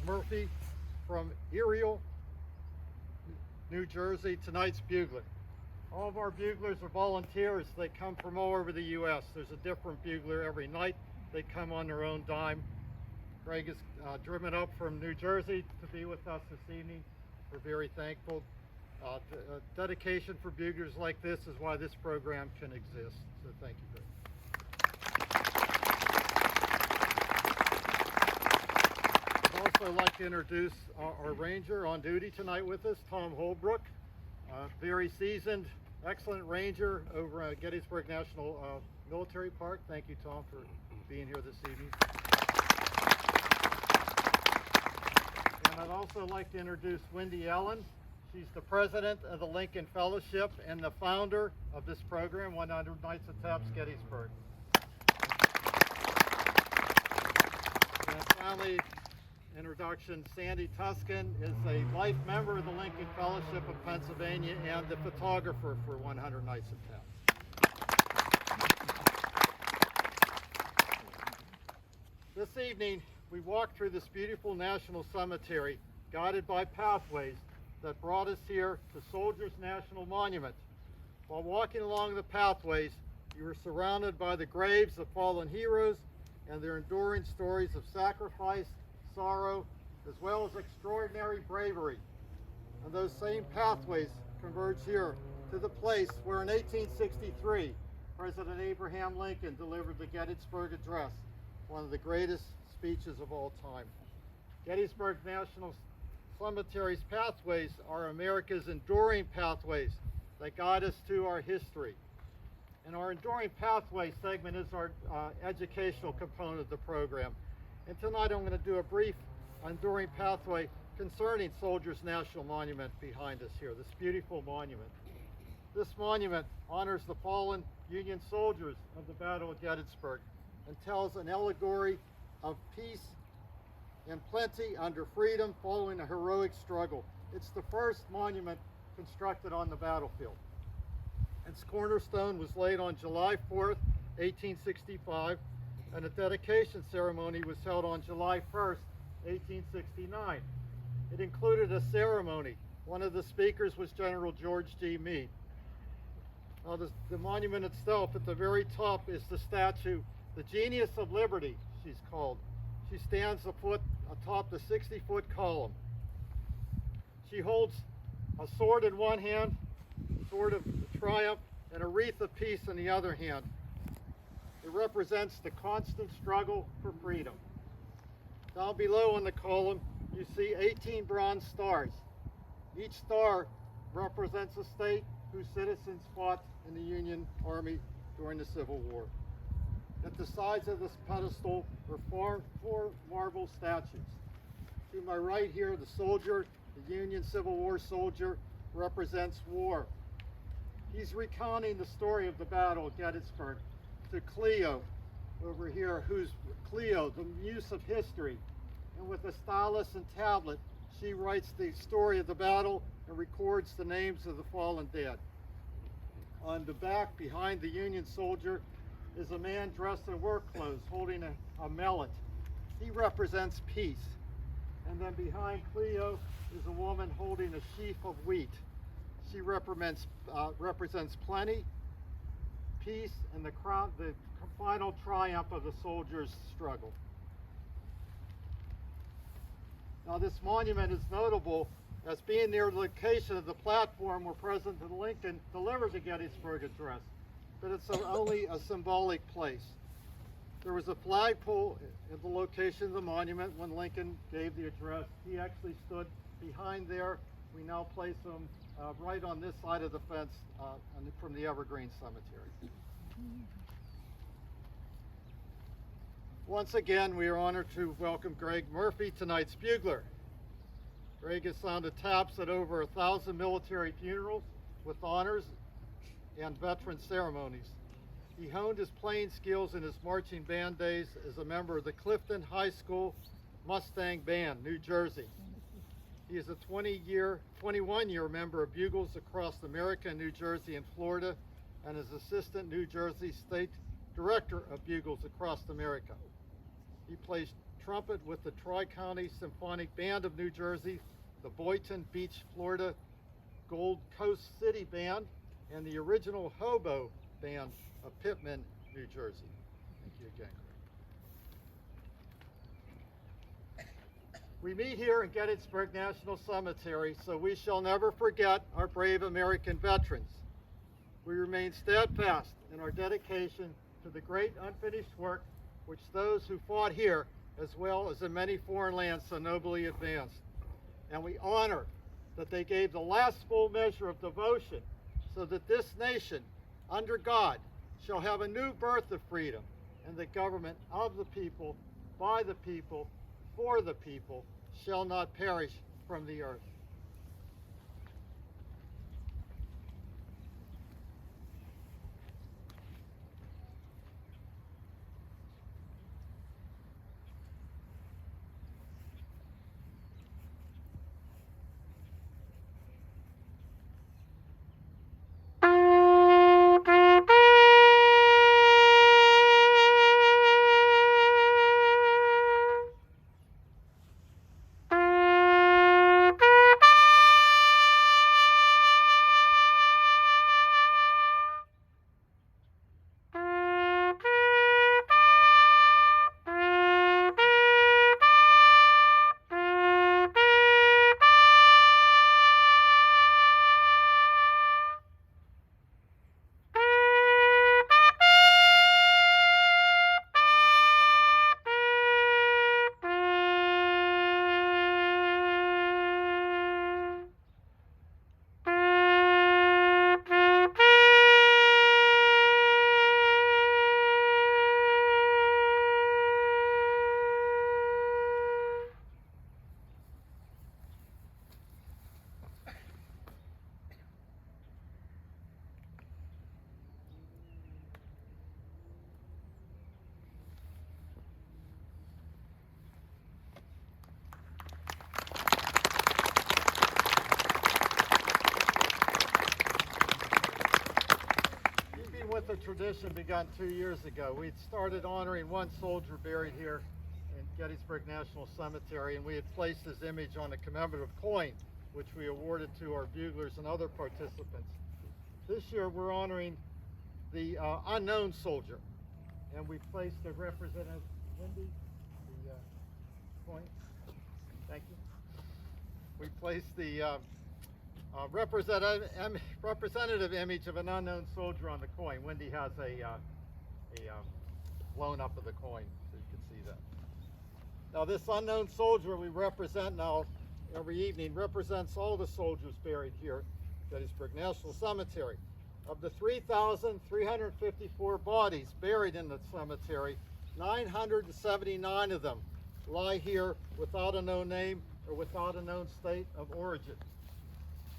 Murphy from Erie, New Jersey, tonight's bugler. All of our buglers are volunteers. They come from all over the U.S. There's a different bugler every night. They come on their own dime. Greg is driven up from New Jersey to be with us this evening. We're very thankful. Dedication for buglers like this is why this program can exist. So thank you, Greg. I'd also like to introduce our ranger on duty tonight with us, Tom Holbrook. Very seasoned, excellent ranger over at Gettysburg National Military Park. Thank you, Tom, for being here this evening. And I'd also like to introduce Wendy Allen. She's the president of the Lincoln Fellowship and the founder of this program, 100 Nights at Taps Gettysburg. And finally, introduction, Sandy Tuscan is a life member of the Lincoln Fellowship of Pennsylvania and the photographer for 100 Nights at Taps. This evening, we walked through this beautiful national cemetery, guided by pathways that brought us here to Soldiers National Monument. While walking along the pathways, you were surrounded by the graves of fallen heroes and their enduring stories of sacrifice, sorrow, as well as extraordinary bravery. And those same pathways converge here to the place where in 1863, President Abraham Lincoln delivered the Gettysburg Address, one of the greatest speeches of all time. Gettysburg National Cemetery's pathways are America's enduring pathways that guide us to our history. And our Enduring Pathway segment is our educational component of the program. And tonight I'm going to do a brief Enduring Pathway concerning Soldiers National Monument behind us here, this beautiful monument. This monument honors the fallen Union soldiers of the Battle of Gettysburg and tells an allegory of peace and plenty under freedom following a heroic struggle. It's the first monument constructed on the battlefield. Its cornerstone was laid on July 4th, 1865, and a dedication ceremony was held on July 1st, 1869. It included a ceremony. One of the speakers was General George G. Meade. Now the monument itself, at the very top, is the statue, the Genius of Liberty, she's called. She stands atop the 60-foot column. She holds a sword in one hand, sword of triumph, and a wreath of peace in the other hand. It represents the constant struggle for freedom. Down below on the column, you see 18 bronze stars. Each star represents a state whose citizens fought in the Union Army during the Civil War. At the sides of this pedestal are four marble statues. To my right here, the soldier, the Union Civil War soldier, represents war. He's recounting the story of the Battle of Gettysburg to Cleo over here, who's Cleo, the muse of history. And with a stylus and tablet, she writes the story of the battle and records the names of the fallen dead. On the back, behind the Union soldier, is a man dressed in work clothes holding a mallet. He represents peace. And then behind Cleo is a woman holding a sheaf of wheat. She represents plenty, peace, and the final triumph of the soldiers' struggle. Now this monument is notable as being near the location of the platform where President Lincoln delivered the Gettysburg Address, but it's only a symbolic place. There was a flagpole at the location of the monument when Lincoln gave the address. He actually stood behind there. We now place him right on this side of the fence from the Evergreen Cemetery. Once again, we are honored to welcome Greg Murphy, tonight's bugler. Greg has sounded taps at over 1,000 military funerals with honors and veteran ceremonies. He honed his playing skills in his marching band days as a member of the Clifton High School Mustang Band, New Jersey. He is a 21-year member of Bugles across America, New Jersey, and Florida, and is Assistant New Jersey State Director of Bugles across America. He plays trumpet with the Tri-County Symphonic Band of New Jersey, the Boynton Beach, Florida Gold Coast City Band, and the original Hobo Band of Pittman, New Jersey. Thank you again, Craig. We meet here in Gettysburg National Cemetery, so we shall never forget our brave American veterans. We remain steadfast in our dedication to the great unfinished work which those who fought here, as well as in many foreign lands, so nobly advanced. And we honor that they gave the last full measure of devotion so that this nation, under God, shall have a new birth of freedom, and the government of the people, by the people, for the people, shall not perish from the earth. The tradition begun 2 years ago. We'd started honoring one soldier buried here in Gettysburg National Cemetery, and we had placed his image on a commemorative coin, which we awarded to our buglers and other participants. This year we're honoring the unknown soldier, and we placed a representative, Wendy, the coin. Thank you. We placed the representative image of an unknown soldier on the coin. Wendy has a blown up of the coin, so you can see that. Now this unknown soldier we represent now every evening represents all the soldiers buried here at Gettysburg National Cemetery. Of the 3,354 bodies buried in the cemetery, 979 of them lie here without a known name or without a known state of origin.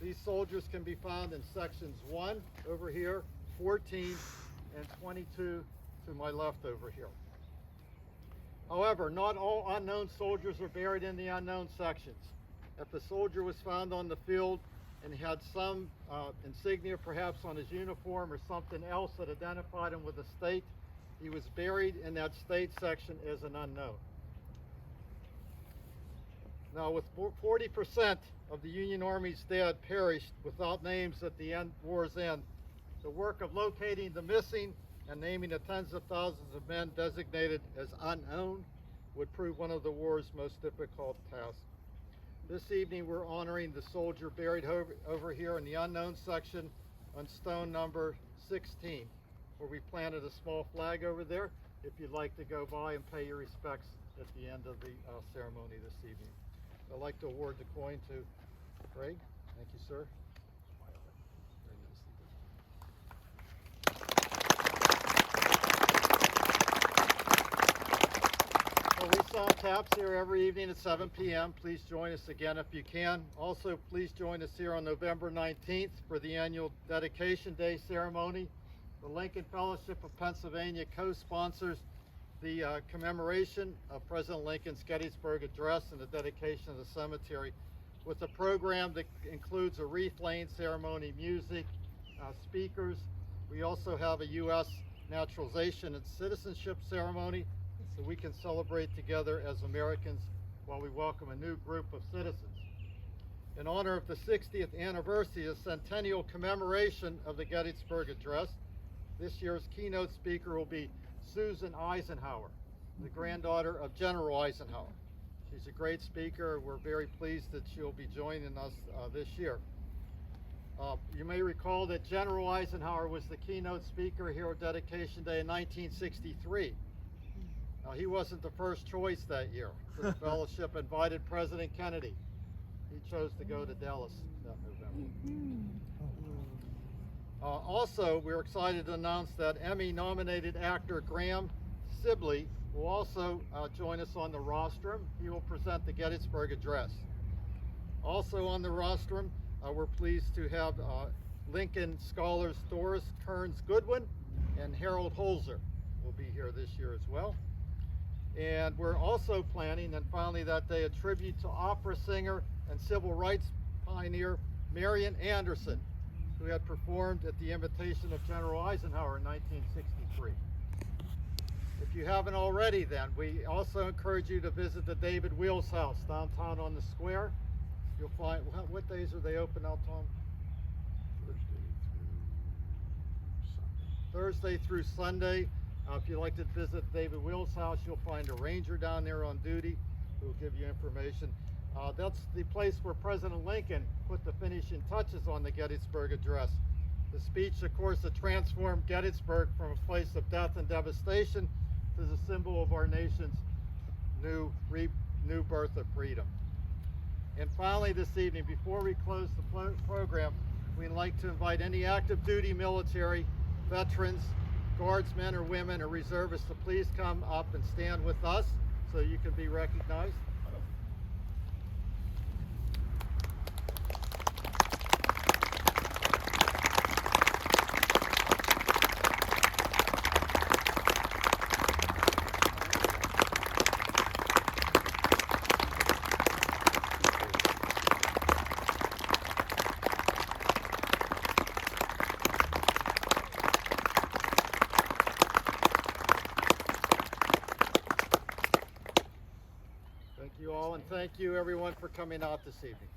These soldiers can be found in sections 1 over here, 14, and 22 to my left over here. However, not all unknown soldiers are buried in the unknown sections. If a soldier was found on the field and had some insignia perhaps on his uniform or something else that identified him with a state, he was buried in that state section as an unknown. Now, with 40% of the Union Army's dead perished without names at the war's end, the work of locating the missing and naming the tens of thousands of men designated as unknown would prove one of the war's most difficult tasks. This evening we're honoring the soldier buried over here in the unknown section on stone number 16, where we planted a small flag over there if you'd like to go by and pay your respects at the end of the ceremony this evening. I'd like to award the coin to Craig. Thank you, sir. Well, we sound taps here every evening at 7 p.m. Please join us again if you can. Also, please join us here on November 19th for the annual Dedication Day ceremony. The Lincoln Fellowship of Pennsylvania co-sponsors the commemoration of President Lincoln's Gettysburg Address and the dedication of the cemetery with a program that includes a wreath-laying ceremony, music, speakers. We also have a U.S. naturalization and citizenship ceremony. so we can celebrate together as Americans while we welcome a new group of citizens. In honor of the 60th anniversary of centennial commemoration of the Gettysburg Address, this year's keynote speaker will be Susan Eisenhower, the granddaughter of General Eisenhower. She's a great speaker. We're very pleased that she'll be joining us this year. You may recall that General Eisenhower was the keynote speaker here at Dedication Day in 1963. Now, he wasn't the first choice that year. The fellowship invited President Kennedy. He chose to go to Dallas that November. Also, we're excited to announce that Emmy-nominated actor Graham Sibley will also join us on the rostrum. He will present the Gettysburg Address. Also on the rostrum, we're pleased to have Lincoln scholars Doris Kearns Goodwin and Harold Holzer will be here this year as well. And we're also planning, and finally that day, a tribute to opera singer and civil rights pioneer Marian Anderson, who had performed at the invitation of General Eisenhower in 1963. If you haven't already, then we also encourage you to visit the David Wheels House downtown on the square. You'll find, what days are they open out, Tom? Thursday through Sunday. If you'd like to visit David Wheels House, you'll find a ranger down there on duty who will give you information. That's the place where President Lincoln put the finishing touches on the Gettysburg Address. The speech, of course, that transformed Gettysburg from a place of death and devastation to the symbol of our nation's new birth of freedom. And finally this evening, before we close the program, we'd like to invite any active duty military, veterans, guardsmen or women or reservists to please come up and stand with us so you can be recognized. Thank you all, and thank you everyone for coming out this evening.